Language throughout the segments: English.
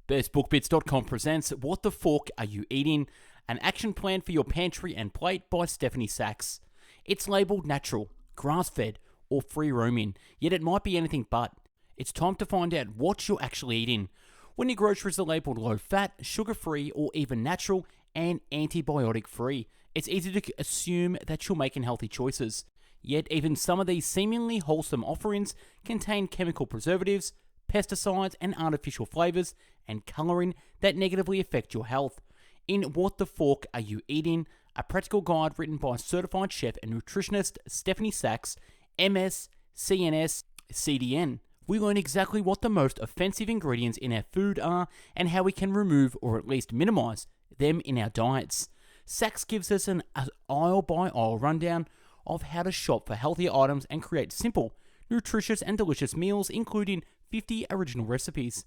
BestBookBits.com presents What the Fork Are You Eating? An action plan for your pantry and plate by Stefanie Sachs. It's labelled natural, grass-fed, or free roaming, yet it might be anything but. It's time to find out what you're actually eating. When your groceries are labelled low-fat, sugar-free, or even natural and antibiotic-free, it's easy to assume that you're making healthy choices. Yet even some of these seemingly wholesome offerings contain chemical preservatives, pesticides and artificial flavours and colouring that negatively affect your health. In What the Fork Are You Eating? A practical guide written by certified chef and nutritionist Stefanie Sachs, MS, CNS, CDN. We learn exactly what the most offensive ingredients in our food are and how we can remove or at least minimise them in our diets. Sachs gives us an aisle-by-aisle rundown of how to shop for healthier items and create simple, nutritious and delicious meals, including 50 original recipes.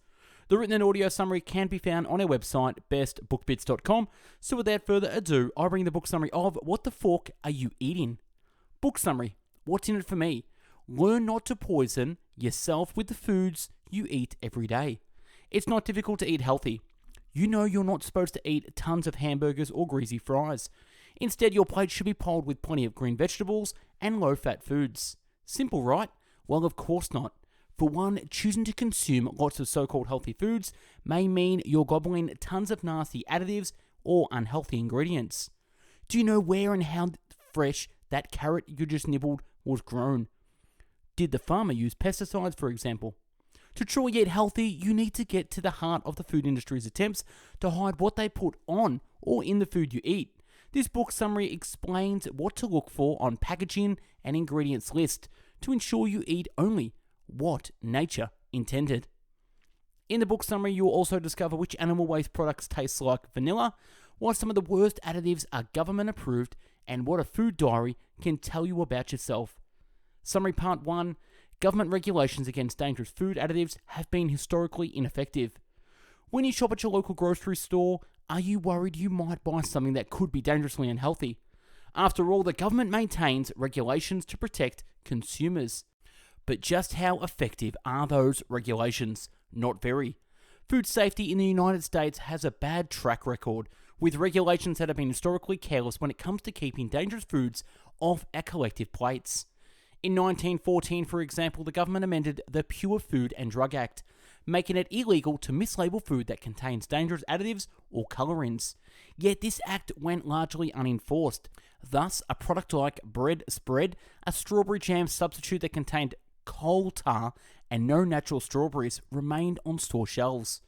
The written and audio summary can be found on our website, bestbookbits.com. So without further ado, I bring the book summary of What the Fork Are You Eating? Book summary. What's in it for me? Learn not to poison yourself with the foods you eat every day. It's not difficult to eat healthy. You know you're not supposed to eat tons of hamburgers or greasy fries. Instead, your plate should be piled with plenty of green vegetables and low-fat foods. Simple, right? Well, of course not. For one, choosing to consume lots of so-called healthy foods may mean you're gobbling tons of nasty additives or unhealthy ingredients. Do you know where and how fresh that carrot you just nibbled was grown? Did the farmer use pesticides, for example? To truly eat healthy, you need to get to the heart of the food industry's attempts to hide what they put on or in the food you eat. This book summary explains what to look for on packaging and ingredients list to ensure you eat only what nature intended. In the book summary, you will also discover which animal waste products taste like vanilla, why some of the worst additives are government approved, and what a food diary can tell you about yourself. Summary Part 1. Government regulations against dangerous food additives have been historically ineffective. When you shop at your local grocery store, are you worried you might buy something that could be dangerously unhealthy? After all, the government maintains regulations to protect consumers. But just how effective are those regulations? Not very. Food safety in the United States has a bad track record, with regulations that have been historically careless when it comes to keeping dangerous foods off our collective plates. In 1914, for example, the government amended the Pure Food and Drug Act, making it illegal to mislabel food that contains dangerous additives or colorants. Yet this act went largely unenforced. Thus, a product like bread spread, a strawberry jam substitute that contained coal tar and no natural strawberries, remained on store shelves.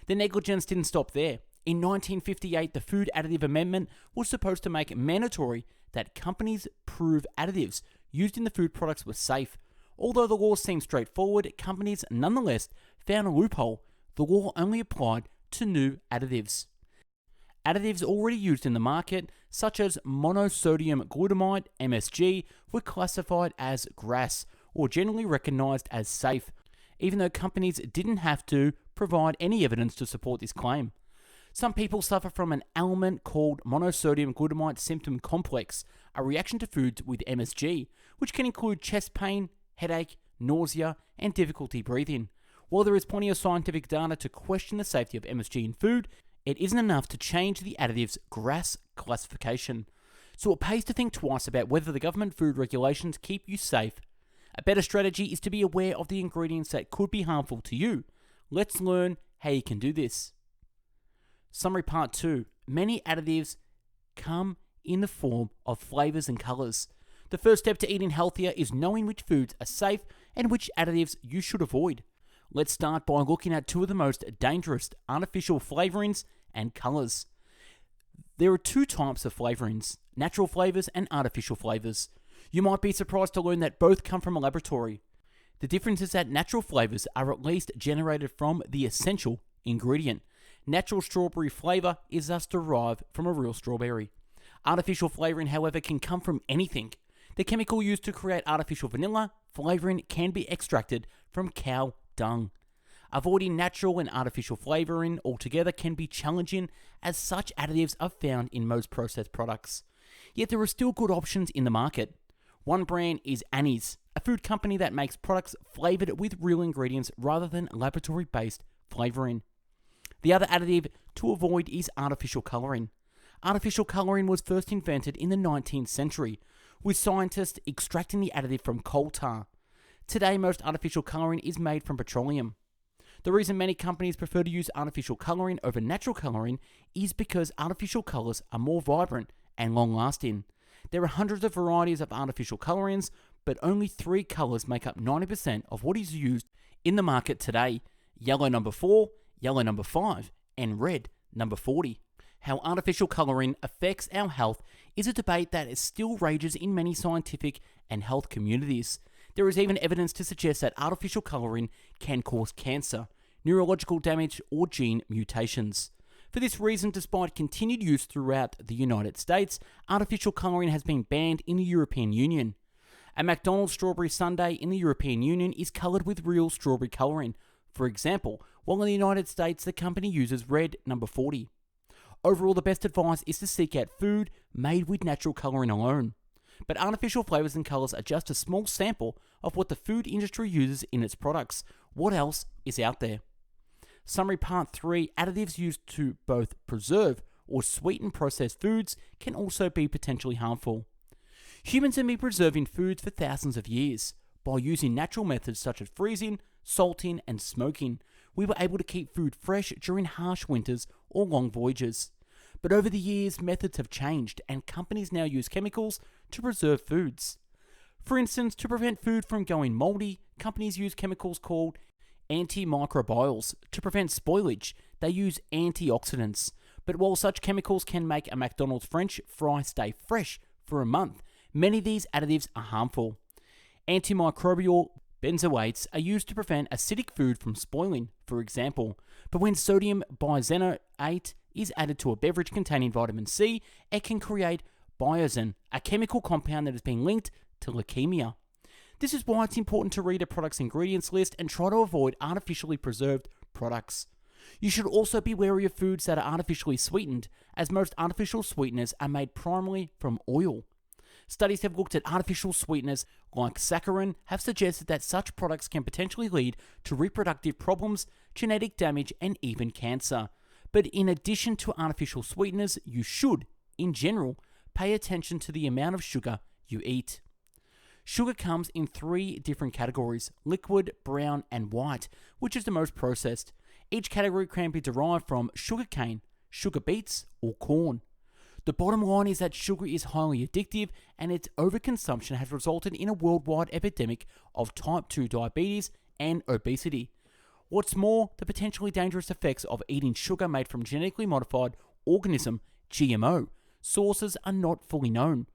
The negligence didn't stop there. In 1958, the Food Additive Amendment was supposed to make mandatory that companies prove additives used in the food products were safe. Although the law seemed straightforward, companies nonetheless found a loophole. The law only applied to new additives. Additives already used in the market, such as monosodium glutamate, MSG, were classified as GRAS, or generally recognized as safe, even though companies didn't have to provide any evidence to support this claim. Some people suffer from an ailment called monosodium glutamate symptom complex, a reaction to foods with MSG, which can include chest pain, headache, nausea, and difficulty breathing. While there is plenty of scientific data to question the safety of MSG in food, it isn't enough to change the additive's GRAS classification. So it pays to think twice about whether the government food regulations keep you safe. A better strategy is to be aware of the ingredients that could be harmful to you. Let's learn how you can do this. Summary Part 2. Many additives come in the form of flavors and colors. The first step to eating healthier is knowing which foods are safe and which additives you should avoid. Let's start by looking at two of the most dangerous artificial flavorings and colors. There are two types of flavorings, natural flavors and artificial flavors. You might be surprised to learn that both come from a laboratory. The difference is that natural flavors are at least generated from the essential ingredient. Natural strawberry flavor is thus derived from a real strawberry. Artificial flavoring, however, can come from anything. The chemical used to create artificial vanilla flavoring can be extracted from cow dung. Avoiding natural and artificial flavoring altogether can be challenging, as such additives are found in most processed products. Yet there are still good options in the market. One brand is Annie's, a food company that makes products flavored with real ingredients rather than laboratory-based flavoring. The other additive to avoid is artificial colouring. Artificial colouring was first invented in the 19th century, with scientists extracting the additive from coal tar. Today, most artificial colouring is made from petroleum. The reason many companies prefer to use artificial colouring over natural colouring is because artificial colours are more vibrant and long-lasting. There are hundreds of varieties of artificial colourings, but only 3 colours make up 90% of what is used in the market today: yellow number 4, yellow number 5, and red number 40. How artificial colouring affects our health is a debate that still rages in many scientific and health communities. There is even evidence to suggest that artificial colouring can cause cancer, neurological damage, or gene mutations. For this reason, despite continued use throughout the United States, artificial colouring has been banned in the European Union. A McDonald's strawberry sundae in the European Union is coloured with real strawberry colouring, for example, while in the United States the company uses red number 40. Overall, the best advice is to seek out food made with natural colouring alone. But artificial flavours and colours are just a small sample of what the food industry uses in its products. What else is out there? Summary Part 3: Additives used to both preserve or sweeten processed foods can also be potentially harmful. Humans have been preserving foods for thousands of years. By using natural methods such as freezing, salting, and smoking, we were able to keep food fresh during harsh winters or long voyages. But over the years, methods have changed, and companies now use chemicals to preserve foods. For instance, to prevent food from going moldy, companies use chemicals called antimicrobials. To prevent spoilage, they use antioxidants. But while such chemicals can make a McDonald's French fry stay fresh for a month, many of these additives are harmful. Antimicrobial benzoates are used to prevent acidic food from spoiling, for example. But when sodium biosenoate is added to a beverage containing vitamin C, it can create biosin, a chemical compound that has been linked to leukemia. This is why it's important to read a product's ingredients list and try to avoid artificially preserved products. You should also be wary of foods that are artificially sweetened, as most artificial sweeteners are made primarily from oil. Studies have looked at artificial sweeteners like saccharin have suggested that such products can potentially lead to reproductive problems, genetic damage, and even cancer. But in addition to artificial sweeteners, you should, in general, pay attention to the amount of sugar you eat. Sugar comes in 3 different categories: liquid, brown, and white, which is the most processed. Each category can be derived from sugar cane, sugar beets, or corn. The bottom line is that sugar is highly addictive, and its overconsumption has resulted in a worldwide epidemic of type 2 diabetes and obesity. What's more, the potentially dangerous effects of eating sugar made from genetically modified organism, GMO, sources are not fully known.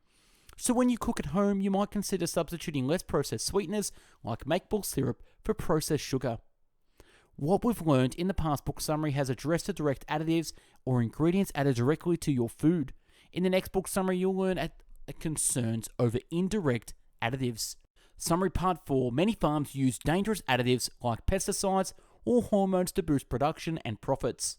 So when you cook at home, you might consider substituting less processed sweeteners like maple syrup for processed sugar. What we've learned in the past book summary has addressed the direct additives or ingredients added directly to your food. In the next book summary, you'll learn concerns over indirect additives. Summary Part 4: Many farms use dangerous additives like pesticides or hormones to boost production and profits.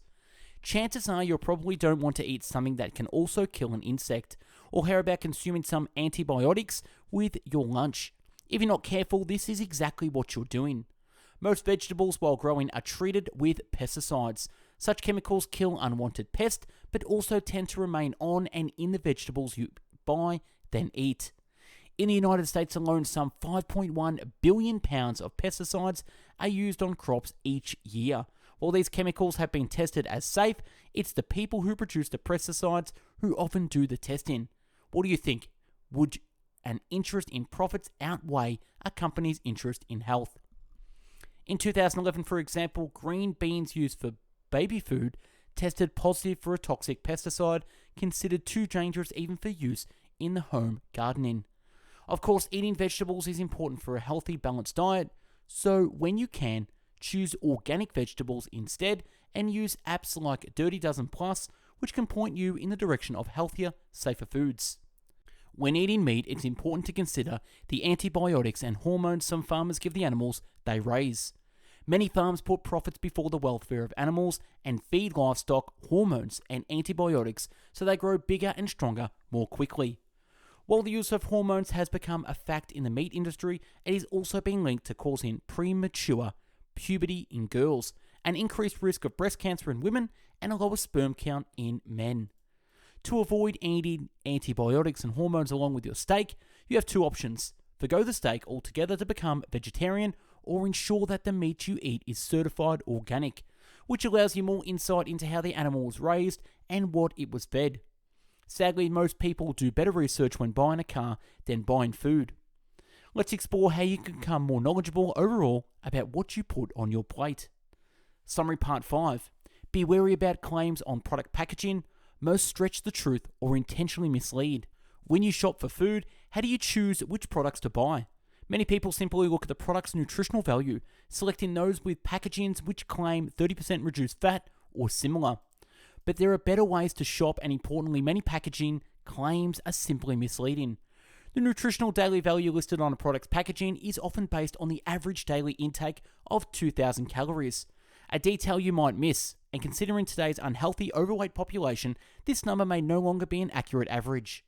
Chances are you probably don't want to eat something that can also kill an insect. Or how about consuming some antibiotics with your lunch? If you're not careful, this is exactly what you're doing. Most vegetables while growing are treated with pesticides. Such chemicals kill unwanted pests, but also tend to remain on and in the vegetables you buy, then eat. In the United States alone, some 5.1 billion pounds of pesticides are used on crops each year. While these chemicals have been tested as safe, it's the people who produce the pesticides who often do the testing. What do you think? Would an interest in profits outweigh a company's interest in health? In 2011, for example, green beans used for baby food tested positive for a toxic pesticide considered too dangerous even for use in the home gardening. Of course, eating vegetables is important for a healthy, balanced diet, so when you can, choose organic vegetables instead and use apps like Dirty Dozen Plus, which can point you in the direction of healthier, safer foods. When eating meat, it's important to consider the antibiotics and hormones some farmers give the animals they raise. Many farms put profits before the welfare of animals and feed livestock hormones and antibiotics so they grow bigger and stronger more quickly. While the use of hormones has become a fact in the meat industry, it is also being linked to causing premature puberty in girls, an increased risk of breast cancer in women, and a lower sperm count in men. To avoid eating antibiotics and hormones along with your steak, you have two options: forgo the steak altogether to become vegetarian, or ensure that the meat you eat is certified organic, which allows you more insight into how the animal was raised and what it was fed. Sadly, most people do better research when buying a car than buying food. Let's explore how you can become more knowledgeable overall about what you put on your plate. Summary Part 5. Be wary about claims on product packaging. Most stretch the truth or intentionally mislead. When you shop for food, how do you choose which products to buy? Many people simply look at the product's nutritional value, selecting those with packagings which claim 30% reduced fat or similar. But there are better ways to shop, and importantly, many packaging claims are simply misleading. The nutritional daily value listed on a product's packaging is often based on the average daily intake of 2,000 calories, a detail you might miss, and considering today's unhealthy overweight population, this number may no longer be an accurate average.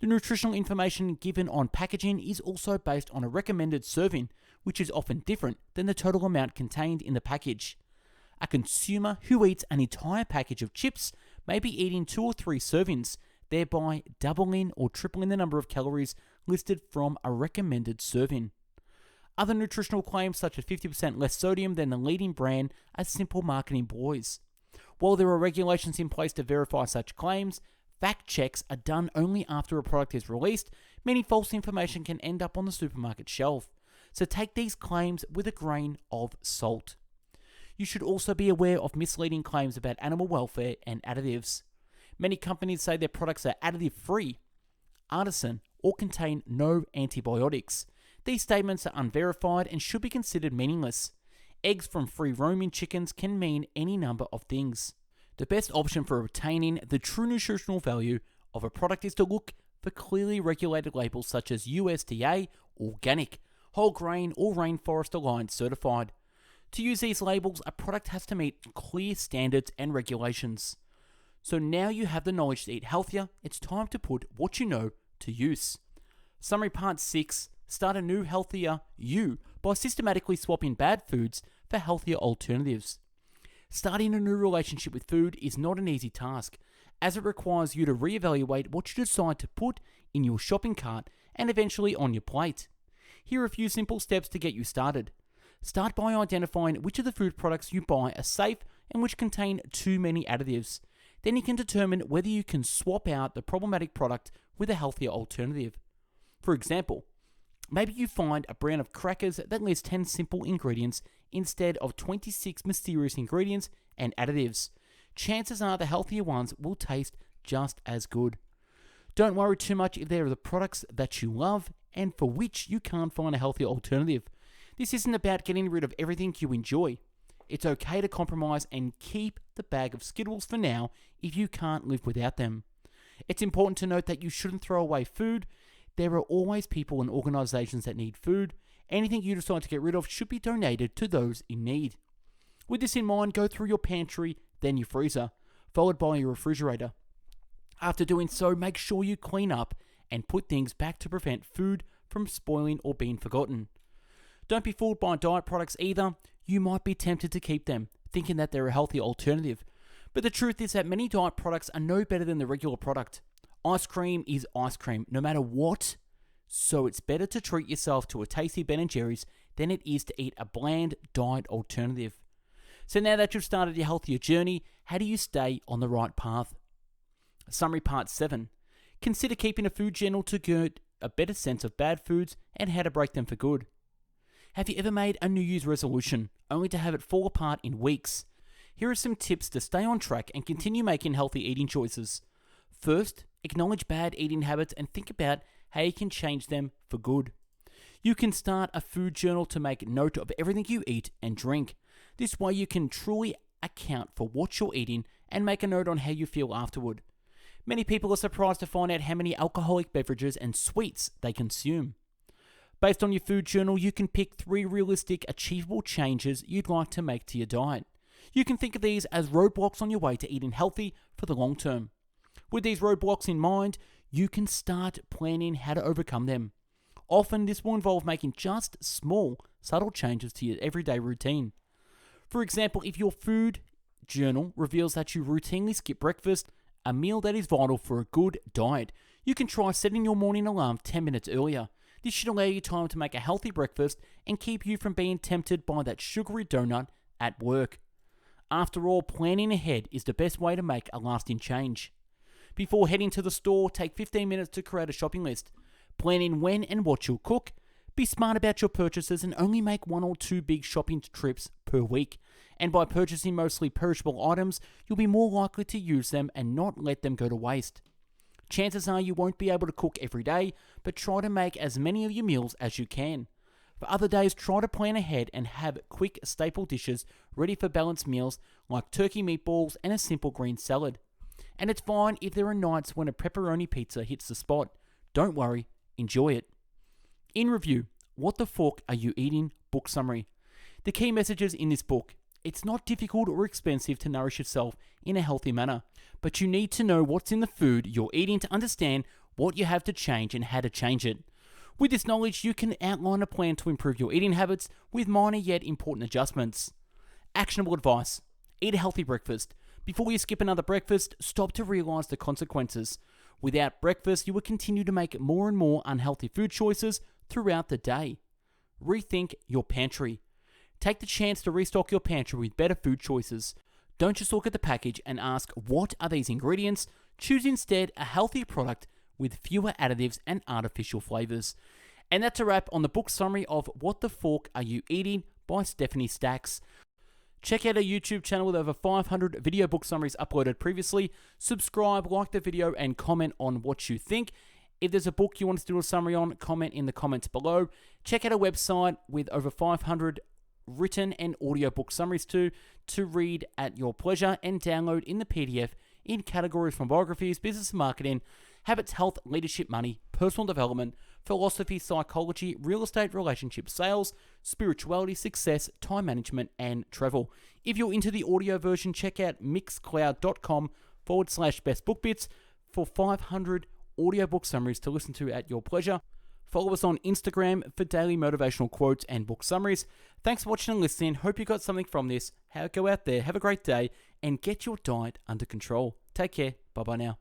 The nutritional information given on packaging is also based on a recommended serving, which is often different than the total amount contained in the package. A consumer who eats an entire package of chips may be eating 2 or 3 servings, thereby doubling or tripling the number of calories listed from a recommended serving. Other nutritional claims, such as 50% less sodium than the leading brand, are simple marketing ploys. While there are regulations in place to verify such claims, fact checks are done only after a product is released, meaning false information can end up on the supermarket shelf. So take these claims with a grain of salt. You should also be aware of misleading claims about animal welfare and additives. Many companies say their products are additive-free, artisan, or contain no antibiotics. These statements are unverified and should be considered meaningless. Eggs from free-roaming chickens can mean any number of things. The best option for obtaining the true nutritional value of a product is to look for clearly regulated labels such as USDA, organic, whole grain, or rainforest aligned certified. To use these labels, a product has to meet clear standards and regulations. So now you have the knowledge to eat healthier, it's time to put what you know to use. Summary Part 6. Start a new healthier you by systematically swapping bad foods for healthier alternatives. Starting a new relationship with food is not an easy task, as it requires you to reevaluate what you decide to put in your shopping cart and eventually on your plate. Here are a few simple steps to get you started. Start by identifying which of the food products you buy are safe and which contain too many additives. Then you can determine whether you can swap out the problematic product with a healthier alternative. For example, maybe you find a brand of crackers that lists 10 simple ingredients instead of 26 mysterious ingredients and additives. Chances are the healthier ones will taste just as good. Don't worry too much if there are the products that you love and for which you can't find a healthier alternative. This isn't about getting rid of everything you enjoy. It's okay to compromise and keep the bag of Skittles for now if you can't live without them. It's important to note that you shouldn't throw away food. There are always people and organizations that need food. Anything you decide to get rid of should be donated to those in need. With this in mind, go through your pantry, then your freezer, followed by your refrigerator. After doing so, make sure you clean up and put things back to prevent food from spoiling or being forgotten. Don't be fooled by diet products either. You might be tempted to keep them, thinking that they're a healthy alternative. But the truth is that many diet products are no better than the regular product. Ice cream is ice cream, no matter what. So it's better to treat yourself to a tasty Ben & Jerry's than it is to eat a bland diet alternative. So now that you've started your healthier journey, how do you stay on the right path? Summary Part 7. Consider keeping a food journal to get a better sense of bad foods and how to break them for good. Have you ever made a New Year's resolution only to have it fall apart in weeks? Here are some tips to stay on track and continue making healthy eating choices. First, acknowledge bad eating habits and think about how you can change them for good. You can start a food journal to make note of everything you eat and drink. This way you can truly account for what you're eating and make a note on how you feel afterward. Many people are surprised to find out how many alcoholic beverages and sweets they consume. Based on your food journal, you can pick 3 realistic, achievable changes you'd like to make to your diet. You can think of these as roadblocks on your way to eating healthy for the long term. With these roadblocks in mind, you can start planning how to overcome them. Often, this will involve making just small, subtle changes to your everyday routine. For example, if your food journal reveals that you routinely skip breakfast, a meal that is vital for a good diet, you can try setting your morning alarm 10 minutes earlier. This should allow you time to make a healthy breakfast and keep you from being tempted by that sugary donut at work. After all, planning ahead is the best way to make a lasting change. Before heading to the store, take 15 minutes to create a shopping list. Plan in when and what you'll cook. Be smart about your purchases and only make 1 or 2 big shopping trips per week. And by purchasing mostly perishable items, you'll be more likely to use them and not let them go to waste. Chances are you won't be able to cook every day, but try to make as many of your meals as you can. For other days, try to plan ahead and have quick staple dishes ready for balanced meals like turkey meatballs and a simple green salad. And it's fine if there are nights when a pepperoni pizza hits the spot. Don't worry, enjoy it. In review, What the Fork Are You Eating? Book summary. The key messages in this book. It's not difficult or expensive to nourish yourself in a healthy manner, but you need to know what's in the food you're eating to understand what you have to change and how to change it. With this knowledge, you can outline a plan to improve your eating habits with minor yet important adjustments. Actionable advice. Eat a healthy breakfast. Before you skip another breakfast, stop to realize the consequences. Without breakfast, you will continue to make more and more unhealthy food choices throughout the day. Rethink your pantry. Take the chance to restock your pantry with better food choices. Don't just look at the package and ask, what are these ingredients? Choose instead a healthy product with fewer additives and artificial flavors. And that's a wrap on the book summary of What the Fork Are You Eating? By Stefanie Stacks. Check out our YouTube channel with over 500 video book summaries uploaded previously. Subscribe, like the video, and comment on what you think. If there's a book you want us to do a summary on, comment in the comments below. Check out our website with over 500 written and audio book summaries to read at your pleasure and download in the PDF in categories from biographies, business and marketing, habits, health, leadership, money, personal development, philosophy, psychology, real estate, relationships, sales, spirituality, success, time management, and travel. If you're into the audio version, check out mixcloud.com/bestbookbits for 500 audiobook summaries to listen to at your pleasure. Follow us on Instagram for daily motivational quotes and book summaries. Thanks for watching and listening. Hope you got something from this. Go out there, have a great day, and get your diet under control. Take care. Bye-bye now.